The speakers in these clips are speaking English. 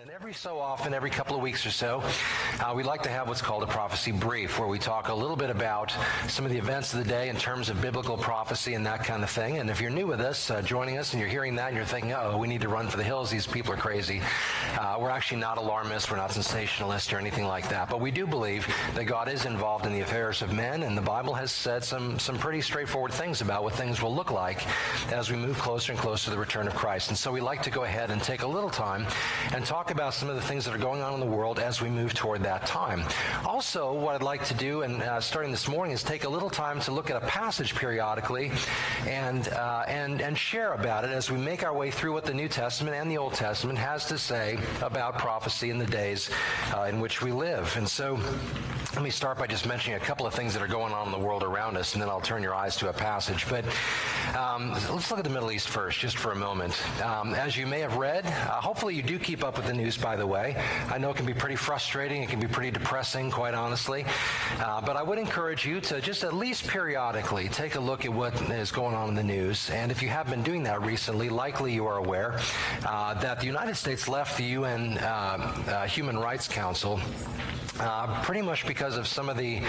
And every so often, every couple of weeks or so, we like to have what's called a prophecy brief, where we talk a little bit about some of the events of the day in terms of biblical prophecy and that kind of thing. And if you're new with us, joining us, and you're hearing that, and you're thinking, oh, we need to run for the hills, these people are crazy. We're actually not alarmists, we're not sensationalists or anything like that. But we do believe that God is involved in the affairs of men, and the Bible has said some pretty straightforward things about what things will look like as we move closer and closer to the return of Christ. And so we like to go ahead and take a little time and talk about some of the things that are going on in the world as we move toward that time. Also, what I'd like to do, and starting this morning, is take a little time to look at a passage periodically and share about it as we make our way through what the New Testament and the Old Testament has to say about prophecy in the days in which we live. And so let me start by just mentioning a couple of things that are going on in the world around us, and then I'll turn your eyes to a passage. But let's look at the Middle East first, just for a moment. As you may have read, hopefully you do keep up with the news, by the way. I know it can be pretty frustrating, it can be pretty depressing, quite honestly. But I would encourage you to just at least periodically take a look at what is going on in the news. And if you have been doing that recently, likely you are aware that the United States left the UN Human Rights Council pretty much because of some of the,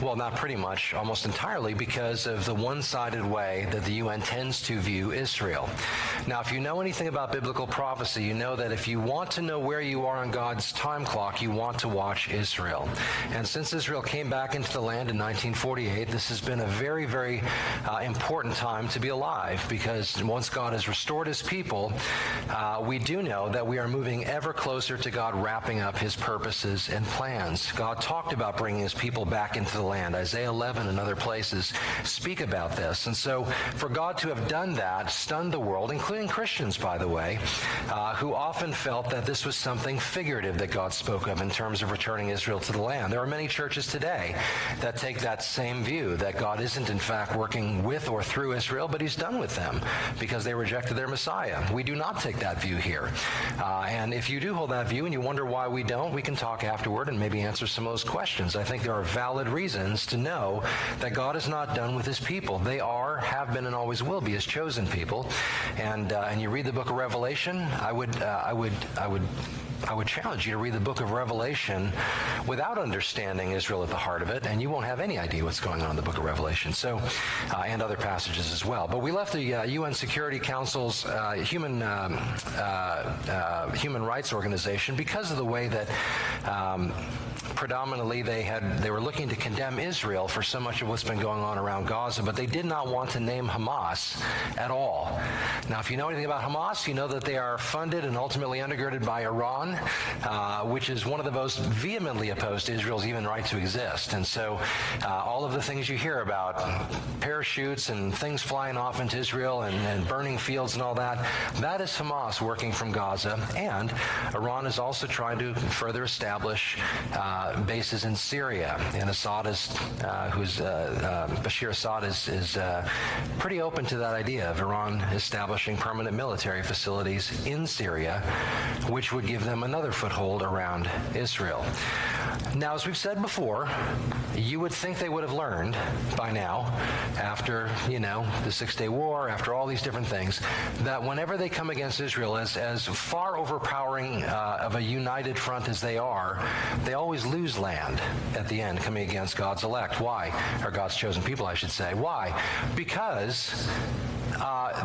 well, not pretty much, almost entirely because of the one-sided way that the UN tends to view Israel. Now, if you know anything about biblical prophecy, you know that if you want to know where you are on God's time clock, you want to watch Israel. And since Israel came back into the land in 1948, this has been a very, very important time to be alive, because once God has restored his people, we do know that we are moving ever closer to God wrapping up his purposes and plans. God talked about bringing his people back into the land. Isaiah 11 and other places speak about this. And so for God to have done that stunned the world, including Christians, by the way, who often felt that this was something figurative that God spoke of in terms of returning Israel to the land. There are many churches today that take that same view, that God isn't in fact working with or through Israel, but he's done with them because they rejected their Messiah. We do not take that view here. And if you do hold that view and you wonder why we don't, we can talk afterward and maybe answer some of those questions. I think there are valid reasons to know that God is not done with his people. They are, have been, and always will be his chosen people. And you read the book of Revelation, I would challenge you to read the book of Revelation without understanding Israel at the heart of it, and you won't have any idea what's going on in the book of Revelation. So, and other passages as well. But we left the UN Security Council's Human Rights Organization because of the way that predominantly they were looking to condemn Israel for so much of what's been going on around Gaza, but they did not want to name Hamas at all. Now, if you know anything about Hamas, you know that they are funded and ultimately undergirded by Iran, which is one of the most vehemently opposed to Israel's even right to exist. And so all of the things you hear about, parachutes and things flying off into Israel and burning fields and all that, that is Hamas working from Gaza. And Iran is also trying to further establish bases in Syria. And Bashir Assad is pretty open to that idea of Iran establishing permanent military facilities in Syria, which would give them another foothold around Israel. Now, as we've said before, you would think they would have learned by now, after, the Six-Day War, after all these different things, that whenever they come against Israel as far overpowering of a united front as they are, they always lose land at the end coming against God's elect. Why? Or God's chosen people, I should say. Why? Because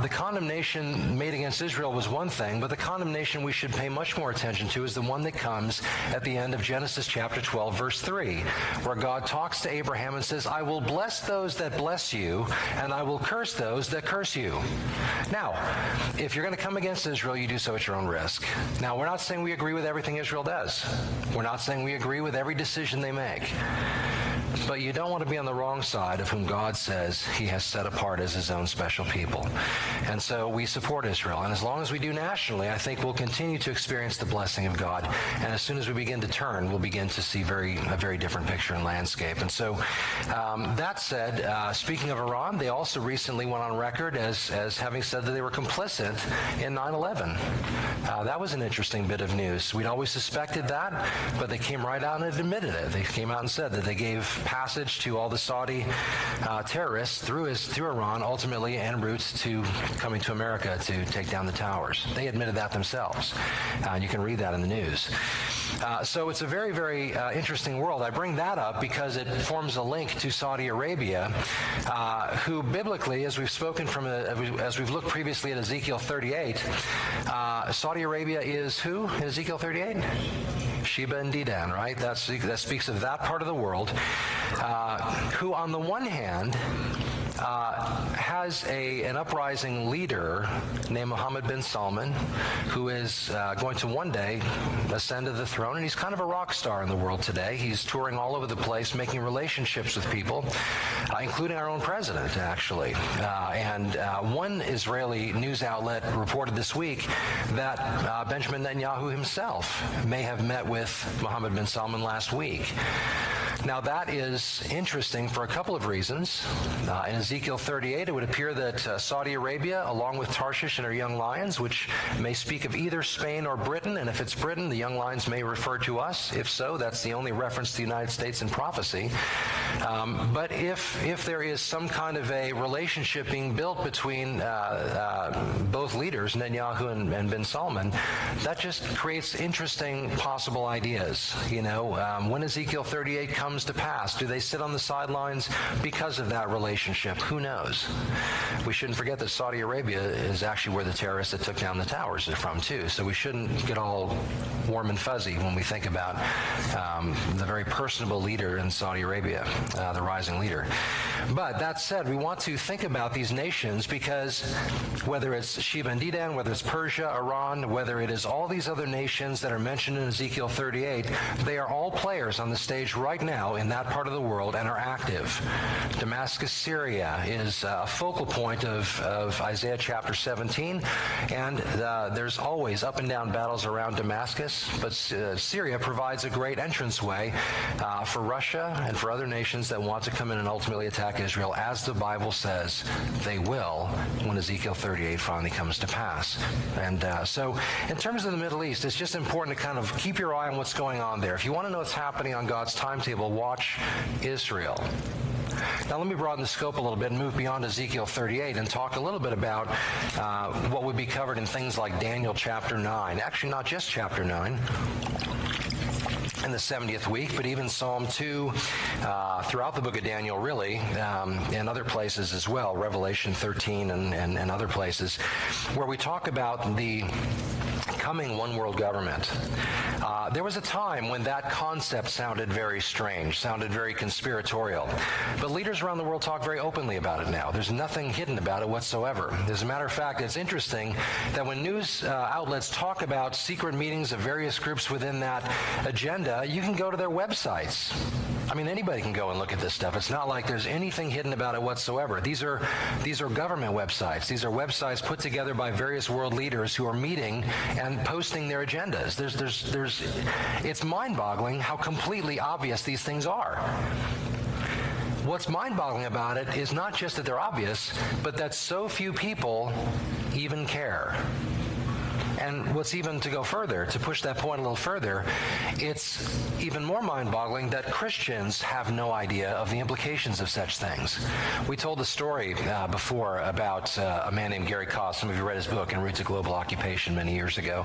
the condemnation made against Israel was one thing, but the condemnation we should pay much more attention to is the one that comes at the end of Genesis chapter 12, verse 3, where God talks to Abraham and says, I will bless those that bless you, and I will curse those that curse you. Now, if you're going to come against Israel, you do so at your own risk. Now, we're not saying we agree with everything Israel does. We're not saying we agree with every decision they make. But you don't want to be on the wrong side of whom God says he has set apart as his own special people. And so we support Israel. And as long as we do nationally, I think we'll continue to experience the blessing of God. And as soon as we begin to turn, we'll begin to see a very different picture and landscape. And so that said, speaking of Iran, they also recently went on record as having said that they were complicit in 9/11. That was an interesting bit of news. We'd always suspected that, but they came right out and admitted it. They came out and said that they gave passage to all the Saudi terrorists through Iran, ultimately en route to coming to America to take down the towers. They admitted that themselves. You can read that in the news. So it's a very, very interesting world. I bring that up because it forms a link to Saudi Arabia, who biblically, as we've spoken from, as we've looked previously at Ezekiel 38, Saudi Arabia is who in Ezekiel 38? Sheba and Dedan, right? That speaks of that part of the world, who on the one hand has an uprising leader named Mohammed bin Salman, who is going to one day ascend to the throne, and he's kind of a rock star in the world today. He's touring all over the place, making relationships with people, including our own president, actually. And one Israeli news outlet reported this week that Benjamin Netanyahu himself may have met with Mohammed bin Salman last week. Now, that is interesting for a couple of reasons. In Ezekiel 38, it would appear that Saudi Arabia, along with Tarshish and her young lions, which may speak of either Spain or Britain, and if it's Britain, the young lions may refer to us. If so, that's the only reference to the United States in prophecy. But if there is some kind of a relationship being built between both leaders, Netanyahu and bin Salman, that just creates interesting possible ideas. You know, when Ezekiel 38 comes to pass, do they sit on the sidelines because of that relationship? Who knows? We shouldn't forget that Saudi Arabia is actually where the terrorists that took down the towers are from, too. So we shouldn't get all warm and fuzzy when we think about the very personable leader in Saudi Arabia, the rising leader. But that said, we want to think about these nations because whether it's Sheba and Dedan, whether it's Persia, Iran, whether it is all these other nations that are mentioned in Ezekiel 38, they are all players on the stage right now in that part of the world and are active. Damascus, Syria is a focal point of Isaiah chapter 17, and there's always up and down battles around Damascus, but Syria provides a great entranceway for Russia and for other nations that want to come in and ultimately attack Israel, as the Bible says they will when Ezekiel 38 finally comes to pass. And so in terms of the Middle East, it's just important to kind of keep your eye on what's going on there. If you want to know what's happening on God's timetable, watch Israel. Now let me broaden the scope a little bit and move beyond Ezekiel 38 and talk a little bit about what would be covered in things like Daniel chapter 9. Actually, not just chapter 9. In the 70th week, but even Psalm 2, throughout the book of Daniel, really, and other places as well, Revelation 13 and other places, where we talk about the coming one world government. There was a time when that concept sounded very strange, sounded very conspiratorial. But leaders around the world talk very openly about it now. There's nothing hidden about it whatsoever. As a matter of fact, it's interesting that when news outlets talk about secret meetings of various groups within that agenda, you can go to their websites. I mean, anybody can go and look at this stuff. It's not like there's anything hidden about it whatsoever. These are government websites. These are websites put together by various world leaders who are meeting and posting their agendas. It's mind-boggling how completely obvious these things are. What's mind-boggling about it is not just that they're obvious, but that so few people even care. And what's even to go further, to push that point a little further, it's even more mind-boggling that Christians have no idea of the implications of such things. We told a story before about a man named Gary Koss. Some of you read his book, En Route to Global Occupation, many years ago.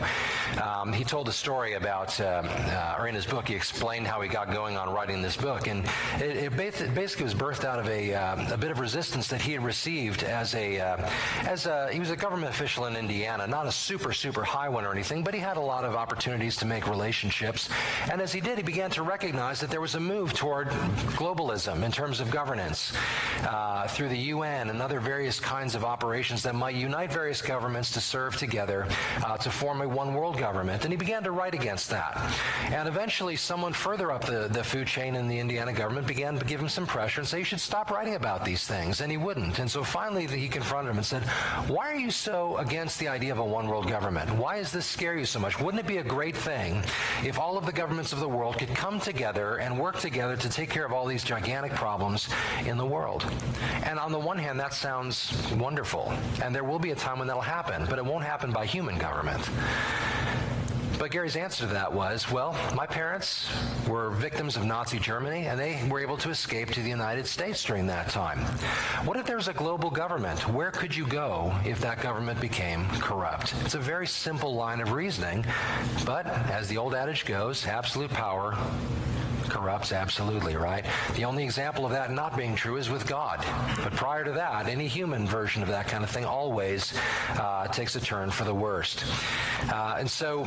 He told a story about, or in his book, he explained how he got going on writing this book. And it basically was birthed out of a bit of resistance that he had received he was a government official in Indiana, not a super high one or anything, but he had a lot of opportunities to make relationships. And as he did, he began to recognize that there was a move toward globalism in terms of governance through the UN and other various kinds of operations that might unite various governments to serve together to form a one world government. And he began to write against that. And eventually someone further up the food chain in the Indiana government began to give him some pressure and say, you should stop writing about these things. And he wouldn't. And so finally he confronted him and said, why are you so against the idea of a one world government? Why does this scare you so much? Wouldn't it be a great thing if all of the governments of the world could come together and work together to take care of all these gigantic problems in the world? And on the one hand, that sounds wonderful. And there will be a time when that'll happen, but it won't happen by human government. But Gary's answer to that was, well, my parents were victims of Nazi Germany, and they were able to escape to the United States during that time. What if there's a global government? Where could you go if that government became corrupt? It's a very simple line of reasoning, but as the old adage goes, absolute power corrupts absolutely, right? The only example of that not being true is with God. But prior to that, any human version of that kind of thing always takes a turn for the worst. And so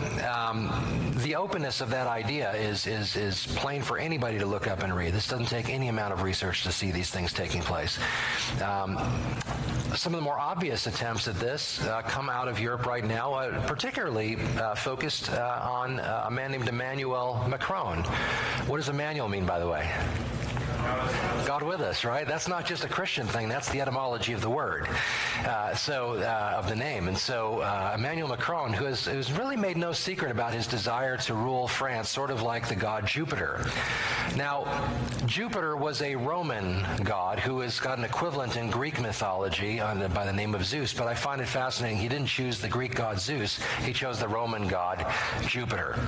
the openness of that idea is plain for anybody to look up and read. This doesn't take any amount of research to see these things taking place. Some of the more obvious attempts at this come out of Europe right now, particularly focused on a man named Emmanuel Macron. What does Emmanuel mean, by the way? God with us, right? That's not just a Christian thing. That's the etymology of the word, of the name. And so Emmanuel Macron, who's really made no secret about his desire to rule France, sort of like the god Jupiter. Now, Jupiter was a Roman god who has got an equivalent in Greek mythology by the name of Zeus, but I find it fascinating. He didn't choose the Greek god Zeus. He chose the Roman god Jupiter.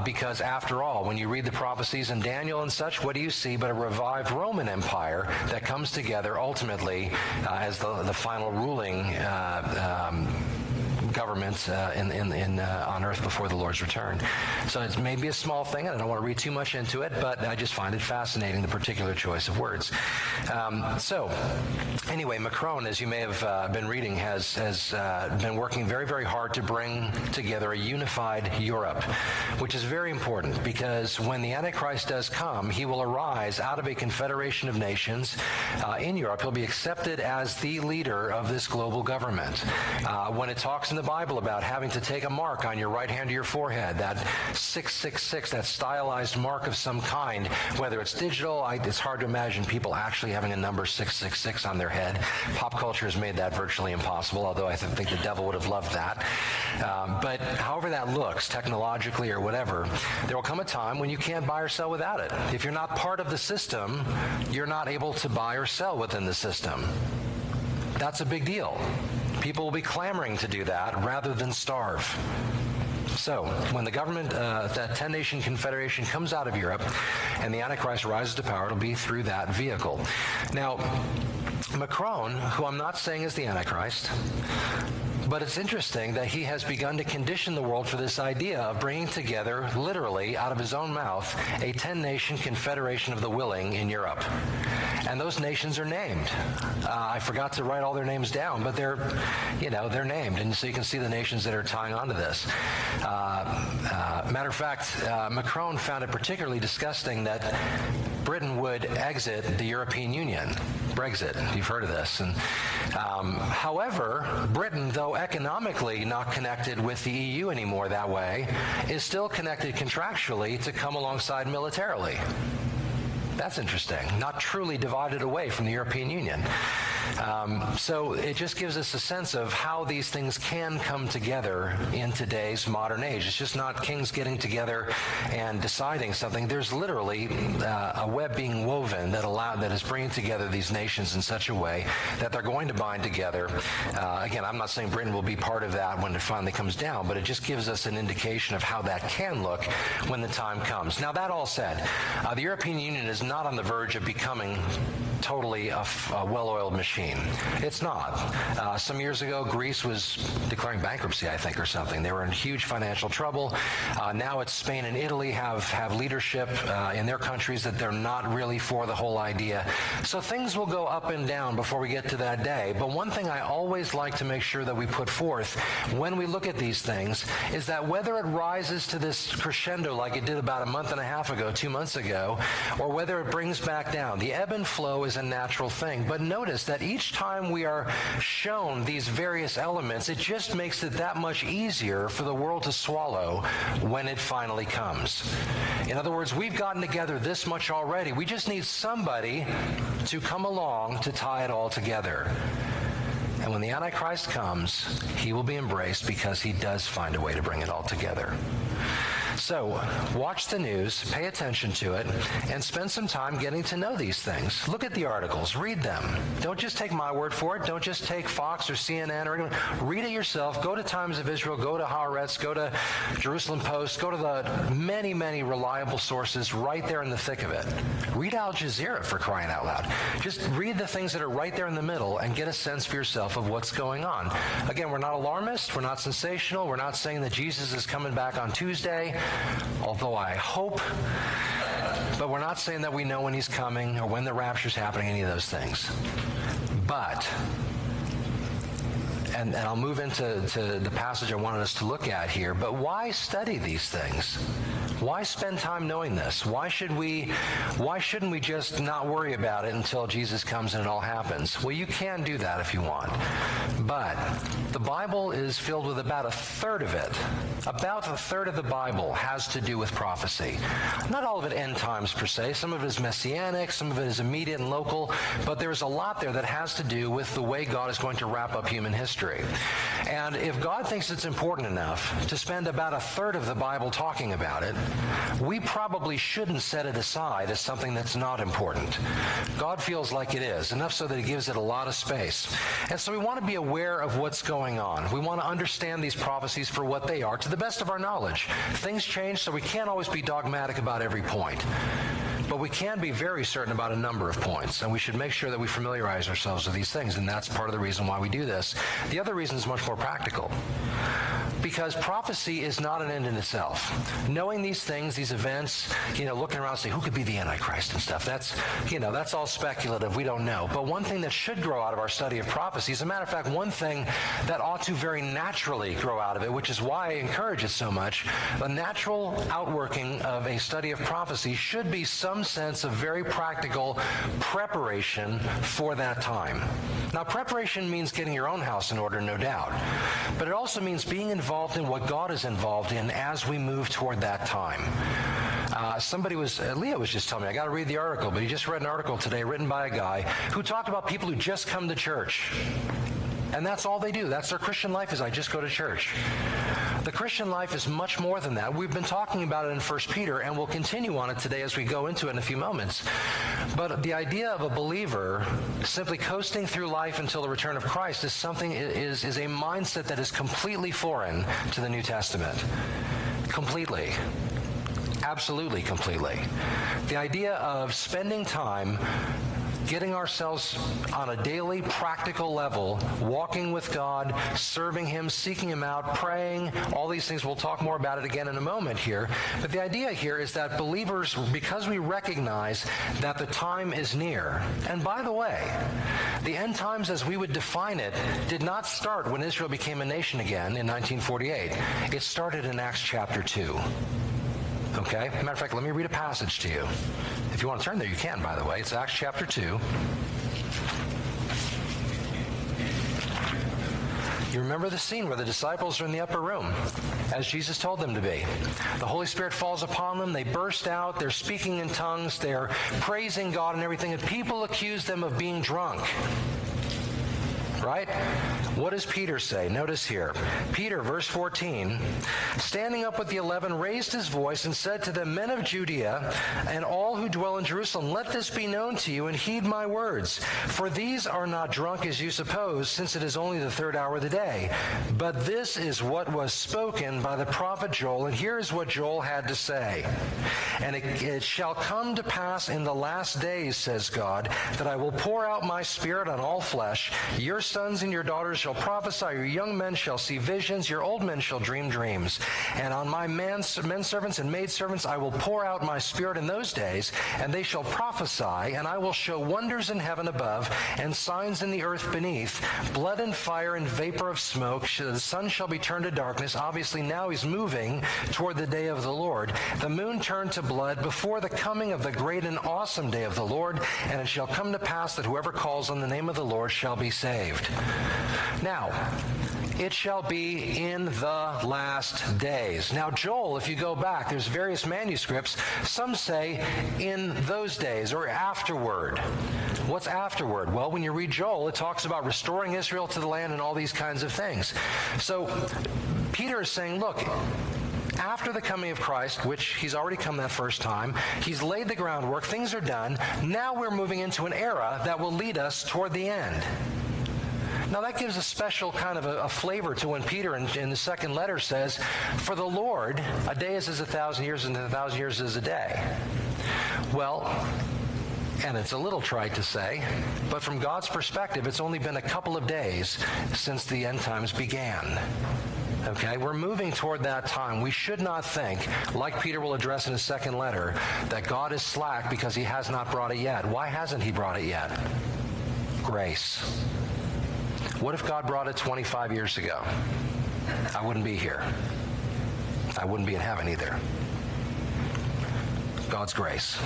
Because after all, when you read the prophecies in Daniel and such, what do you see but a revived Roman Empire that comes together ultimately as the final ruling government on earth before the Lord's return. So it's maybe a small thing, and I don't want to read too much into it, but I just find it fascinating, the particular choice of words. So anyway, Macron, as you may have been reading, has been working very, very hard to bring together a unified Europe, which is very important because when the Antichrist does come, he will arise out of a confederation of nations in Europe. He'll be accepted as the leader of this global government. When it talks in the Bible about having to take a mark on your right hand or your forehead, that 666, that stylized mark of some kind, whether it's digital, it's hard to imagine people actually having a number 666 on their head. Pop culture has made that virtually impossible, although I think the devil would have loved that. But however that looks, technologically or whatever, there will come a time when you can't buy or sell without it. If you're not part of the system, you're not able to buy or sell within the system. That's a big deal. People will be clamoring to do that rather than starve. So, when the government, that 10-nation confederation comes out of Europe and the Antichrist rises to power, it'll be through that vehicle. Now, Macron, who I'm not saying is the Antichrist, but it's interesting that he has begun to condition the world for this idea of bringing together, literally, out of his own mouth, a 10-nation confederation of the willing in Europe. And those nations are named. I forgot to write all their names down, but they're named. And so you can see the nations that are tying onto this. Matter of fact, Macron found it particularly disgusting that Britain would exit the European Union. Brexit, you've heard of this. And however, Britain, though economically not connected with the EU anymore that way, is still connected contractually to come alongside militarily. That's interesting. Not truly divided away from the European Union. So it just gives us a sense of how these things can come together in today's modern age. It's just not kings getting together and deciding something. There's literally a web being woven that is bringing together these nations in such a way that they're going to bind together. Again, I'm not saying Britain will be part of that when it finally comes down, but it just gives us an indication of how that can look when the time comes. Now, that all said, the European Union is not on the verge of becoming totally a well-oiled machine. It's not. Some years ago, Greece was declaring bankruptcy, I think, or something. They were in huge financial trouble. Now it's Spain and Italy have leadership in their countries that they're not really for the whole idea. So things will go up and down before we get to that day. But one thing I always like to make sure that we put forth when we look at these things is that whether it rises to this crescendo like it did about a month and a half ago, 2 months ago, or whether it brings back down, the ebb and flow is a natural thing. But notice that each time we are shown these various elements, it just makes it that much easier for the world to swallow when it finally comes. In other words, we've gotten together this much already. We just need somebody to come along to tie it all together. And when the Antichrist comes, he will be embraced because he does find a way to bring it all together. So So watch the news, pay attention to it, and spend some time getting to know these things. Look at the articles, read them. Don't just take my word for it. Don't just take Fox or CNN or anyone. Read it yourself. Go to Times of Israel, go to Haaretz, go to Jerusalem Post, go to the many, many reliable sources right there in the thick of it. Read Al Jazeera, for crying out loud. Just read the things that are right there in the middle and get a sense for yourself of what's going on. Again, we're not alarmist. We're not sensational. We're not saying that Jesus is coming back on Tuesday, although I hope. But we're not saying that we know when he's coming or when the rapture's happening, any of those things. But, and I'll move into the passage I wanted us to look at here, but why study these things? Why spend time knowing this? Why shouldn't we just not worry about it until Jesus comes and it all happens? Well, you can do that if you want. But the Bible is filled with about a third of it. About a third of the Bible has to do with prophecy. Not all of it end times per se. Some of it is messianic, some of it is immediate and local, but there's a lot there that has to do with the way God is going to wrap up human history. And if God thinks it's important enough to spend about a third of the Bible talking about it, we probably shouldn't set it aside as something that's not important. God feels like it is, enough so that he gives it a lot of space. And so we want to be aware of what's going on. We want to understand these prophecies for what they are to the best of our knowledge. Things change, so we can't always be dogmatic about every point. But we can be very certain about a number of points, and we should make sure that we familiarize ourselves with these things, and that's part of the reason why we do this. The other reason is much more practical. Because prophecy is not an end in itself. Knowing these things, these events, looking around and saying, who could be the Antichrist and stuff, that's all speculative. We don't know. But one thing that should grow out of our study of prophecy, as a matter of fact, one thing that ought to very naturally grow out of it, which is why I encourage it so much, the natural outworking of a study of prophecy should be some sense of very practical preparation for that time. Now, preparation means getting your own house in order, no doubt. But it also means being involved in what God is involved in as we move toward that time. Leo was just telling me, I got to read the article, but he just read an article today written by a guy who talked about people who just come to church. And that's all they do. That's their Christian life, is I just go to church. The Christian life is much more than that. We've been talking about it in 1 Peter, and we'll continue on it today as we go into it in a few moments. But the idea of a believer simply coasting through life until the return of Christ is a mindset that is completely foreign to the New Testament. Completely. Absolutely completely. The idea of spending time getting ourselves on a daily, practical level, walking with God, serving him, seeking him out, praying, all these things. We'll talk more about it again in a moment here. But the idea here is that believers, because we recognize that the time is near, and by the way, the end times as we would define it did not start when Israel became a nation again in 1948. It started in Acts chapter 2. Okay? Matter of fact, let me read a passage to you. If you want to turn there, you can, by the way. It's Acts chapter 2. You remember the scene where the disciples are in the upper room, as Jesus told them to be. The Holy Spirit falls upon them. They burst out. They're speaking in tongues. They're praising God and everything. And people accuse them of being drunk. Right? What does Peter say? Notice here. Peter, verse 14, standing up with the 11, raised his voice and said to them, men of Judea and all who dwell in Jerusalem, let this be known to you and heed my words. For these are not drunk as you suppose, since it is only the third hour of the day. But this is what was spoken by the prophet Joel. And here is what Joel had to say. And it shall come to pass in the last days, says God, that I will pour out my spirit on all flesh. Your sons and your daughters shall prophesy, your young men shall see visions, your old men shall dream dreams. And on my men servants and maidservants I will pour out my spirit in those days, and they shall prophesy, and I will show wonders in heaven above, and signs in the earth beneath, blood and fire and vapor of smoke. The sun shall be turned to darkness. Obviously now he's moving toward the day of the Lord. The moon turned to blood before the coming of the great and awesome day of the Lord, and it shall come to pass that whoever calls on the name of the Lord shall be saved. Now, it shall be in the last days. Now, Joel, if you go back, there's various manuscripts. Some say in those days or afterward. What's afterward? Well, when you read Joel, it talks about restoring Israel to the land and all these kinds of things. So Peter is saying, look, After the coming of Christ, which he's already come that first time, he's laid the groundwork, things are done. Now we're moving into an era that will lead us toward the end. Now that gives a special kind of a flavor to when Peter in the second letter says, for the Lord, a day is as 1,000 years and 1,000 years is a day. Well, and it's a little trite to say, but from God's perspective, it's only been a couple of days since the end times began. Okay, we're moving toward that time. We should not think, like Peter will address in his second letter, that God is slack because he has not brought it yet. Why hasn't he brought it yet? Grace. What if God brought it 25 years ago? I wouldn't be here. I wouldn't be in heaven either. God's grace.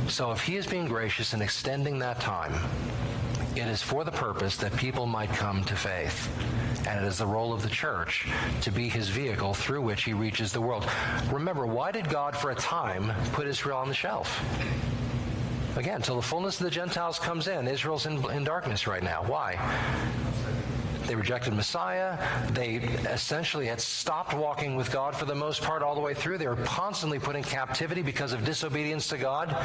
So if he is being gracious and extending that time, it is for the purpose that people might come to faith. And it is the role of the church to be his vehicle through which he reaches the world. Remember, why did God for a time put Israel on the shelf? Again, till the fullness of the Gentiles comes in. Israel's in darkness right now. Why? They rejected Messiah. They essentially had stopped walking with God for the most part all the way through. They were constantly put in captivity because of disobedience to God.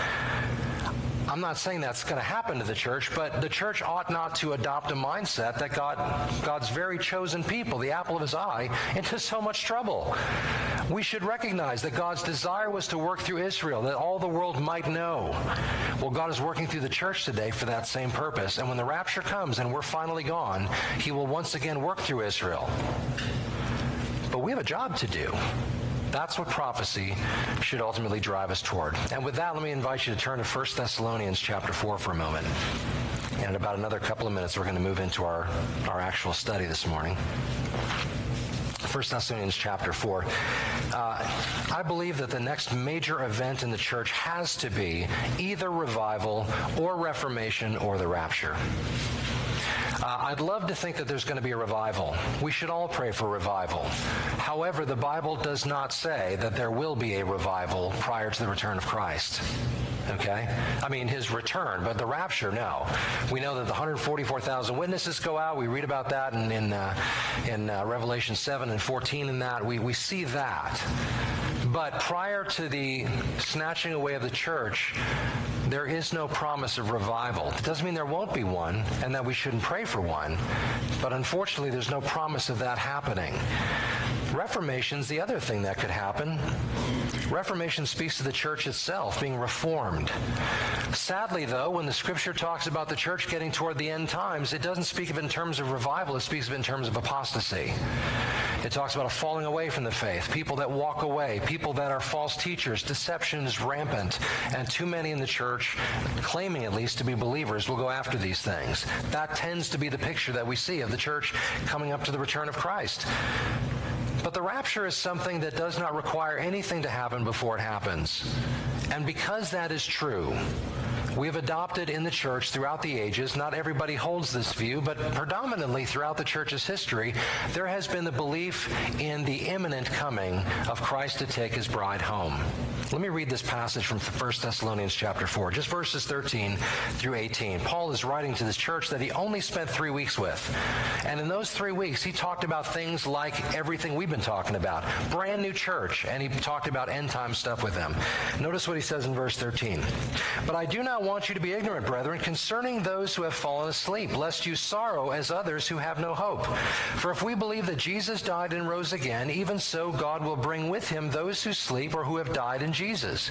I'm not saying that's going to happen to the church, but the church ought not to adopt a mindset that God's very chosen people, the apple of his eye, into so much trouble. We should recognize that God's desire was to work through Israel, that all the world might know. Well, God is working through the church today for that same purpose. And when the rapture comes and we're finally gone, he will once again work through Israel. But we have a job to do. That's what prophecy should ultimately drive us toward. And with that, let me invite you to turn to 1 Thessalonians chapter 4 for a moment. And in about another couple of minutes, we're going to move into our actual study this morning. 1 Thessalonians chapter 4. I believe that the next major event in the church has to be either revival or reformation or the rapture. I'd love to think that there's going to be a revival. We should all pray for revival. However, the Bible does not say that there will be a revival prior to the return of Christ. Okay? I mean, his return, but the rapture, no. We know that the 144,000 witnesses go out. We read about that in Revelation 7 and 14 in that. We see that. But prior to the snatching away of the church, there is no promise of revival. It doesn't mean there won't be one and that we shouldn't pray for one, but unfortunately there's no promise of that happening. Reformation's the other thing that could happen. Reformation speaks to the church itself being reformed. Sadly, though, when the scripture talks about the church getting toward the end times, it doesn't speak of it in terms of revival, it speaks of it in terms of apostasy. It talks about a falling away from the faith, people that walk away, people that are false teachers. Deception is rampant, and too many in the church, claiming at least to be believers, will go after these things. That tends to be the picture that we see of the church coming up to the return of Christ. But the rapture is something that does not require anything to happen before it happens. And because that is true, we have adopted in the church throughout the ages, not everybody holds this view, but predominantly throughout the church's history, there has been the belief in the imminent coming of Christ to take his bride home. Let me read this passage from 1 Thessalonians chapter 4, just verses 13 through 18. Paul is writing to this church that he only spent 3 weeks with. And in those 3 weeks, he talked about things like everything we've been talking about. Brand new church, and he talked about end-time stuff with them. Notice what he says in verse 13. But I do not want you to be ignorant, brethren, concerning those who have fallen asleep, lest you sorrow as others who have no hope. For if we believe that Jesus died and rose again, even so God will bring with him those who sleep or who have died in Jesus.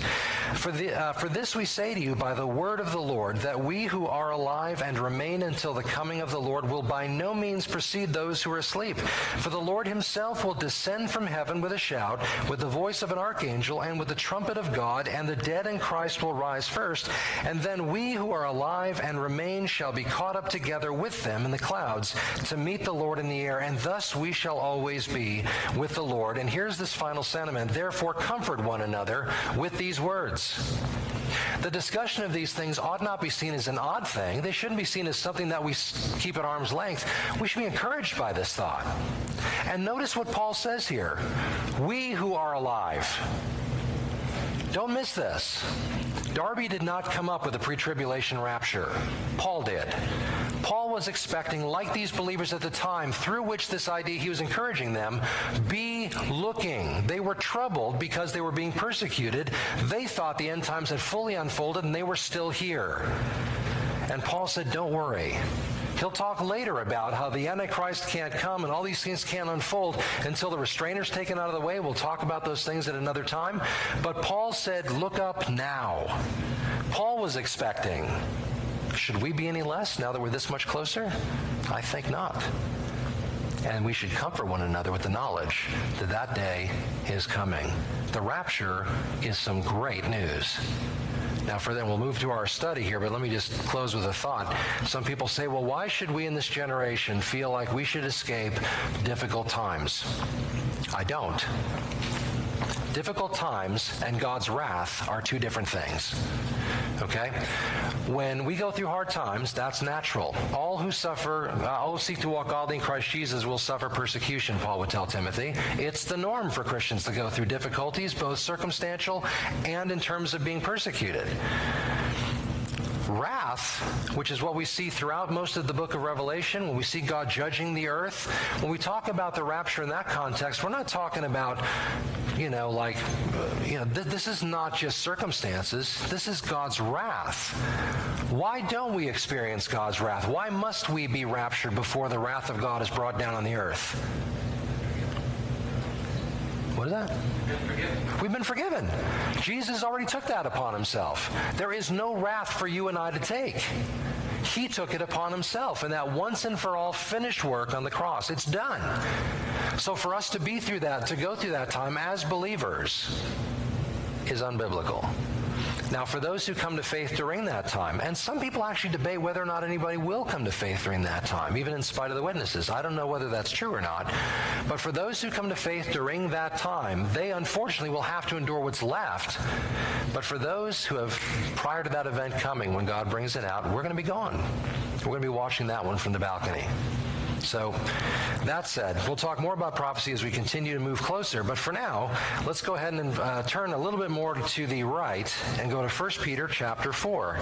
For this we say to you by the word of the Lord, that we who are alive and remain until the coming of the Lord will by no means precede those who are asleep. For the Lord himself will descend from heaven with a shout, with the voice of an archangel, and with the trumpet of God, and the dead in Christ will rise first, and then we who are alive and remain shall be caught up together with them in the clouds to meet the Lord in the air, and thus we shall always be with the Lord. And here's this final sentiment. Therefore comfort one another with these words. The discussion of these things ought not be seen as an odd thing. They shouldn't be seen as something that we keep at arm's length. We should be encouraged by this thought. And notice what Paul says here. We who are alive. Don't miss this. Darby did not come up with a pre-tribulation rapture. Paul did. Paul was expecting, like these believers at the time, through which this idea he was encouraging them, be looking. They were troubled because they were being persecuted. They thought the end times had fully unfolded and they were still here. And Paul said, don't worry. He'll talk later about how the Antichrist can't come and all these things can't unfold until the restrainer's taken out of the way. We'll talk about those things at another time. But Paul said, look up now. Paul was expecting. Should we be any less now that we're this much closer? I think not. And we should comfort one another with the knowledge that that day is coming. The rapture is some great news. Now, for then, we'll move to our study here, but let me just close with a thought. Some people say, well, why should we in this generation feel like we should escape difficult times? I don't. Difficult times and God's wrath are two different things. Okay? When we go through hard times, that's natural. All who seek to walk godly in Christ Jesus will suffer persecution, Paul would tell Timothy. It's the norm for Christians to go through difficulties, both circumstantial and in terms of being persecuted. Wrath, which is what we see throughout most of the book of Revelation, when we see God judging the earth, when we talk about the rapture in that context, we're not talking about, this is not just circumstances. This is God's wrath. Why don't we experience God's wrath? Why must we be raptured before the wrath of God is brought down on the earth? What is that? We've been forgiven. Jesus already took that upon himself. There is no wrath for you and I to take. He took it upon himself in that once and for all finished work on the cross. It's done. So for us to be through that, to go through that time as believers is unbiblical. Now, for those who come to faith during that time, and some people actually debate whether or not anybody will come to faith during that time, even in spite of the witnesses. I don't know whether that's true or not. But for those who come to faith during that time, they unfortunately will have to endure what's left. But for those who have, prior to that event coming, when God brings it out, we're going to be gone. We're going to be watching that one from the balcony. So, that said, we'll talk more about prophecy as we continue to move closer. But for now, let's go ahead and turn a little bit more to the right and go to 1 Peter chapter 4.